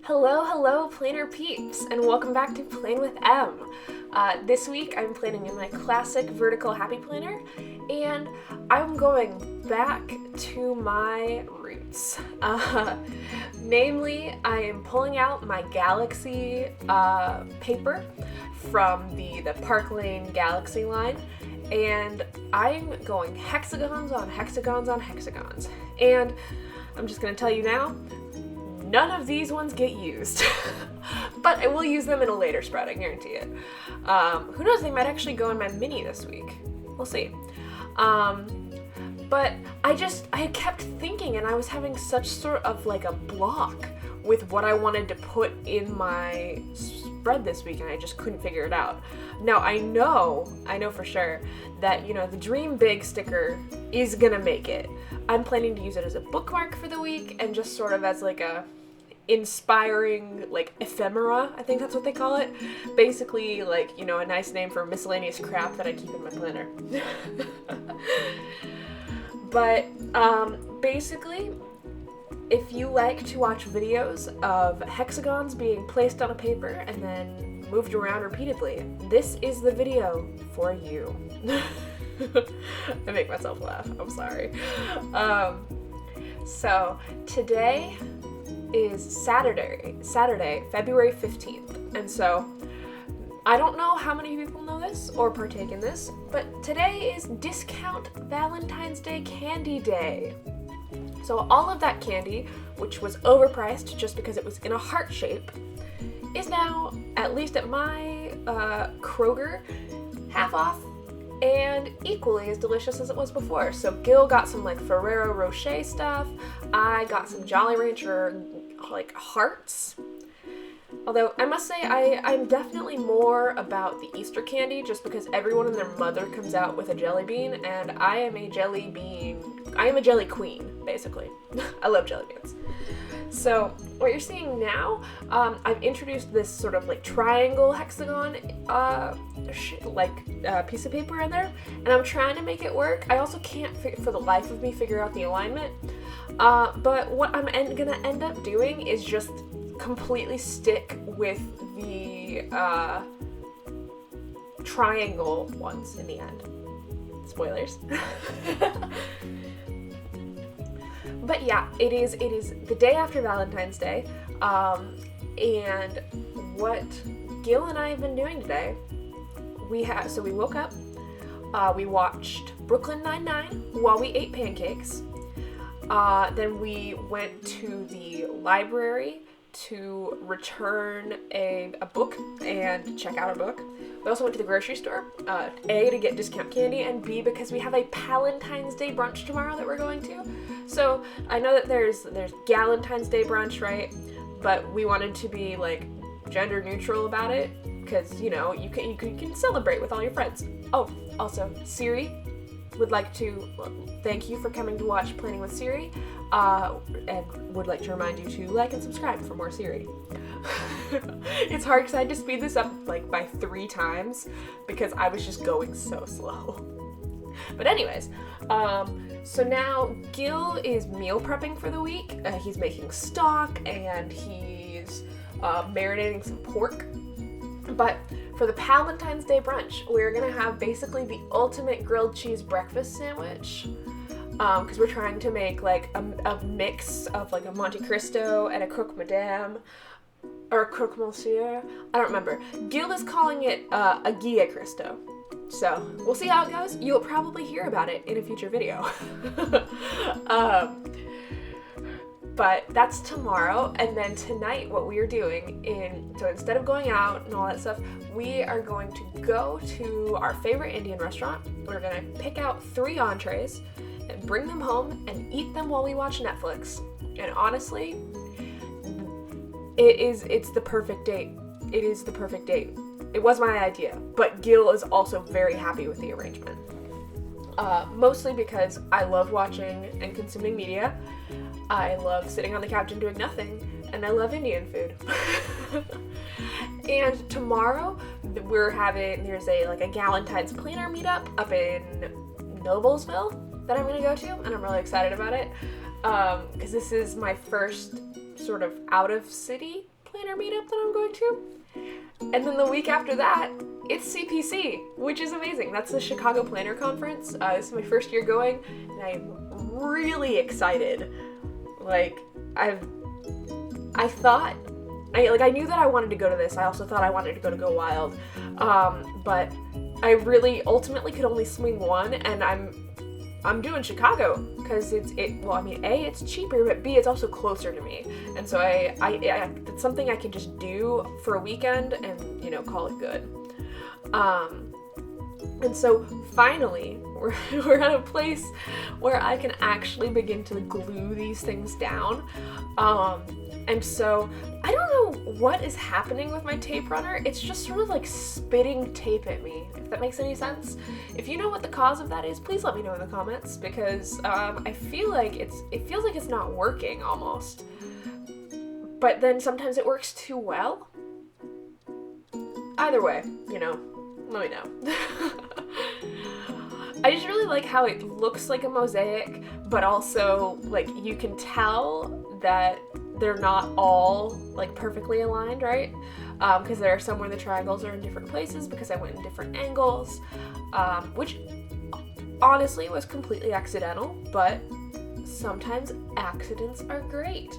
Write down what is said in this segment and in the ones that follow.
Hello, planner peeps, and welcome back to Plan with M. This week I'm planning in my classic vertical happy planner, and I'm going back to my roots. Namely, I am pulling out my Galaxy paper from the Park Lane Galaxy line, and I'm going hexagons on hexagons on hexagons. And I'm just going to tell you now, none of these ones get used, but I will use them in a later spread, I guarantee it. Who knows, they might actually go in my mini this week. We'll see. But I kept thinking, and I was having such sort of like a block with what I wanted to put in my spread this week, and I just couldn't figure it out. Now, I know for sure that, the Dream Big sticker is gonna make it. I'm planning to use it as a bookmark for the week, and just sort of as like a inspiring, like, ephemera, I think that's what they call it. Basically, like, a nice name for miscellaneous crap that I keep in my planner. But, basically, if you like to watch videos of hexagons being placed on a paper and then moved around repeatedly, this is the video for you. I make myself laugh, I'm sorry. So, today is Saturday, February 15th, and so I don't know how many people know this or partake in this, but today is Discount Valentine's Day Candy Day. So all of that candy, which was overpriced just because it was in a heart shape, is now, at least at my Kroger, half off and equally as delicious as it was before. So Gil got some like Ferrero Rocher stuff. I got some Jolly Rancher like hearts. Although I must say I'm definitely more about the Easter candy just because everyone and their mother comes out with a jelly bean, and I am a jelly queen, basically. I love jelly beans. So what you're seeing now, I've introduced this sort of like triangle hexagon piece of paper in there, and I'm trying to make it work. I also can't for the life of me figure out the alignment, but what I'm gonna end up doing is just completely stick with the triangle ones in the end. Spoilers. But yeah, it is the day after Valentine's Day, and what Gil and I have been doing today, we woke up, we watched Brooklyn Nine-Nine while we ate pancakes, then we went to the library to return a book and check out a book. We also went to the grocery store, A, to get discount candy, and B, because we have a Palentine's Day brunch tomorrow that we're going to. So I know that there's Galentine's Day brunch, right? But we wanted to be like gender neutral about it, because you can celebrate with all your friends. Oh, also, Siri would like to thank you for coming to watch Planning with Siri, and would like to remind you to like and subscribe for more Siri. It's hard because I had to speed this up like by 3 times because I was just going so slow. But anyways, so now Gil is meal prepping for the week. He's making stock and he's marinating some pork. But for the Palentine's Day brunch, we're gonna have basically the ultimate grilled cheese breakfast sandwich. Because we're trying to make like a mix of like a Monte Cristo and a croque madame, or a croque monsieur. I don't remember. Gil is calling it a Guia Cristo. So we'll see how it goes. You'll probably hear about it in a future video. But that's tomorrow, and then tonight what we are doing so instead of going out and all that stuff, we are going to go to our favorite Indian restaurant. We're gonna pick out 3 entrees and bring them home and eat them while we watch Netflix. And honestly, it's the perfect date. It is the perfect date. It was my idea, but Gil is also very happy with the arrangement. Mostly because I love watching and consuming media. I love sitting on the couch and doing nothing, and I love Indian food. And tomorrow there's a Galentine's planner meetup up in Noblesville that I'm gonna go to, and I'm really excited about it, because this is my first sort of out of city planner meetup that I'm going to. And then the week after that, it's CPC, which is amazing. That's the Chicago Planner Conference. This is my first year going, and I'm really excited. Like, I knew that I wanted to go to this. I also thought I wanted to Go Wild. But I really ultimately could only swing one, and I'm doing Chicago because it's cheaper, but B, it's also closer to me. And so it's something I can just do for a weekend and, call it good. And so finally, we're at a place where I can actually begin to glue these things down. And so I don't know what is happening with my tape runner. It's just sort of like spitting tape at me, if that makes any sense. If you know what the cause of that is, please let me know in the comments, because I feel like it feels like it's not working almost. But then sometimes it works too well. Either way, let me know. I just really like how it looks like a mosaic, but also, like, you can tell that they're not all, like, perfectly aligned, right? Because there are some where the triangles are in different places because I went in different angles, which honestly was completely accidental, but sometimes accidents are great.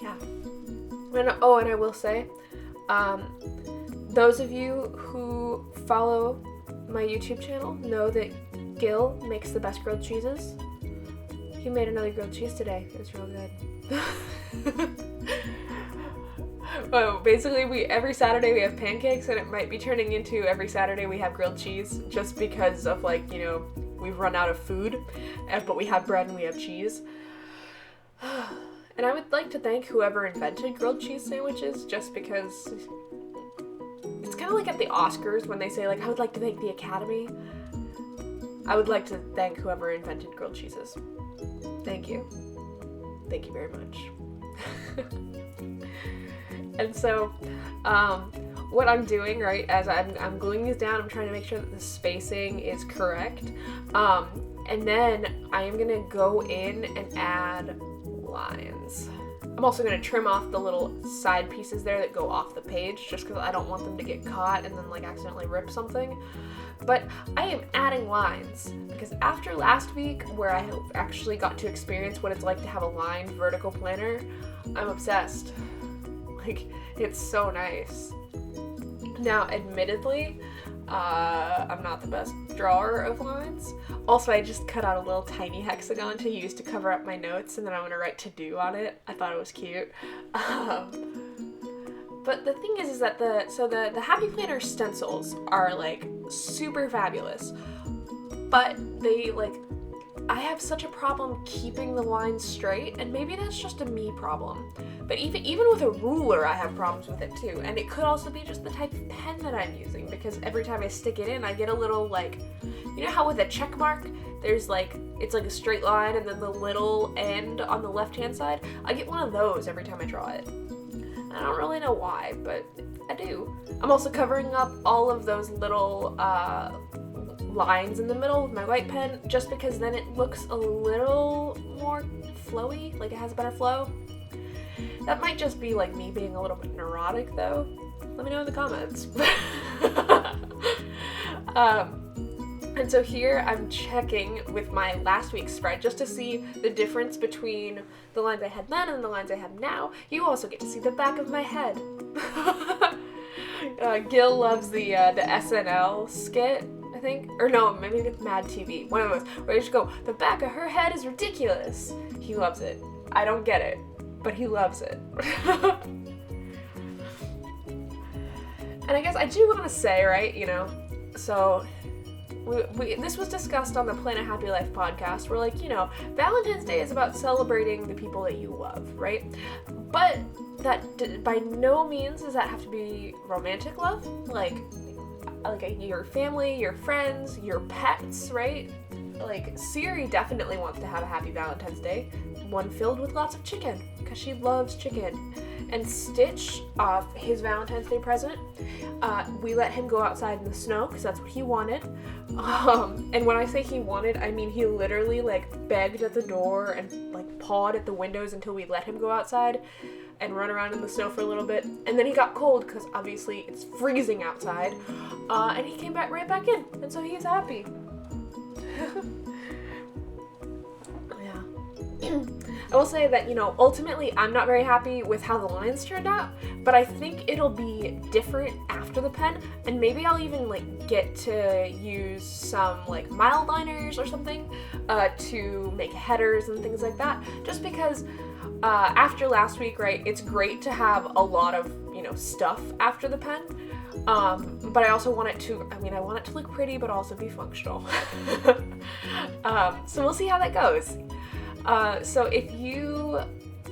Yeah. And I will say, those of you who follow my YouTube channel know that Gil makes the best grilled cheeses. He made another grilled cheese today. It was real good. Well, basically, every Saturday we have pancakes, and it might be turning into every Saturday we have grilled cheese, just because of, like, we've run out of food, but we have bread and we have cheese. And I would like to thank whoever invented grilled cheese sandwiches, just because it's kind of like at the Oscars when they say, like, I would like to thank the Academy. I would like to thank whoever invented grilled cheeses. Thank you. Thank you very much. And so, what I'm doing, right, as I'm gluing these down, I'm trying to make sure that the spacing is correct. And then I am gonna go in and add lines. I'm also going to trim off the little side pieces there that go off the page, just because I don't want them to get caught and then, like, accidentally rip something. But I am adding lines, because after last week, where I actually got to experience what it's like to have a lined vertical planner, I'm obsessed. Like, it's so nice. Now, admittedly, I'm not the best drawer of lines. Also, I just cut out a little tiny hexagon to use to cover up my notes, and then I'm going to write to do on it. I thought it was cute. But the thing is that the Happy Planner stencils are, like, super fabulous. But they, like, I have such a problem keeping the lines straight, and maybe that's just a me problem. But even with a ruler, I have problems with it too. And it could also be just the type of pen that I'm using, because every time I stick it in, I get a little, like, you know how with a check mark, there's, like, it's like a straight line and then the little end on the left-hand side? I get one of those every time I draw it. I don't really know why, but I do. I'm also covering up all of those little lines in the middle with my white pen, just because then it looks a little more flowy, like it has a better flow. That might just be, like, me being a little bit neurotic, though. Let me know in the comments. And so here I'm checking with my last week's spread just to see the difference between the lines I had then and the lines I have now. You also get to see the back of my head. Gil loves the SNL skit, I think. Or no, maybe it's Mad TV. One of those where you just go, the back of her head is ridiculous. He loves it. I don't get it, but he loves it. And I guess I do want to say, right, so this was discussed on the Plan a Happy Life podcast. We're like, Valentine's Day is about celebrating the people that you love, right? But that by no means does that have to be romantic love, like your family, your friends, your pets, right? like, Siri definitely wants to have a happy Valentine's Day, one filled with lots of chicken, because she loves chicken. And Stitch, his Valentine's Day present, we let him go outside in the snow, because that's what he wanted. And when I say he wanted, I mean he literally, like, begged at the door and, like, pawed at the windows until we let him go outside and run around in the snow for a little bit. And then he got cold, because obviously it's freezing outside, and he came right back in, and so he's happy. Yeah. I will say that, ultimately I'm not very happy with how the lines turned out, but I think it'll be different after the pen, and maybe I'll even, like, get to use some, like, mild liners or something to make headers and things like that, just because after last week, right, it's great to have a lot of, stuff after the pen, but I also want it to, I want it to look pretty, but also be functional. So we'll see how that goes. So if you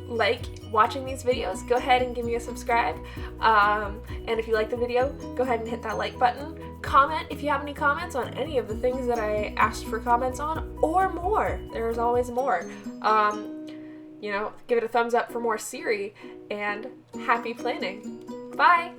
like watching these videos, go ahead and give me a subscribe. And if you like the video, go ahead and hit that like button. Comment if you have any comments on any of the things that I asked for comments on, or more. There's always more. Give it a thumbs up for more Siri, and happy planning. Bye!